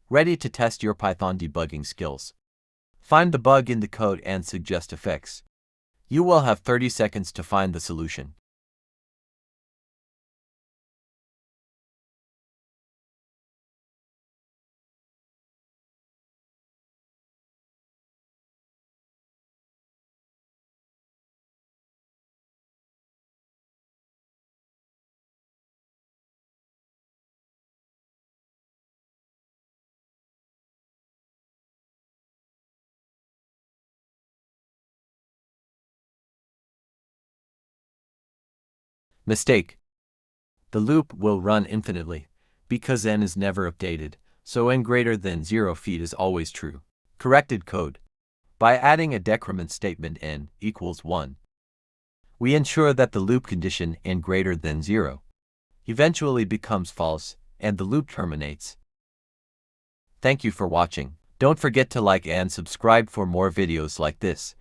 ready to test your Python debugging skills. Find the bug in the code and suggest a fix. You will have 30 seconds to find the solution. Mistake. The loop will run infinitely, because n is never updated, so n greater than 0 feet is always true. Corrected code. By adding a decrement statement n equals 1, we ensure that the loop condition n greater than 0 eventually becomes false, and the loop terminates. Thank you for watching. Don't forget to like and subscribe for more videos like this.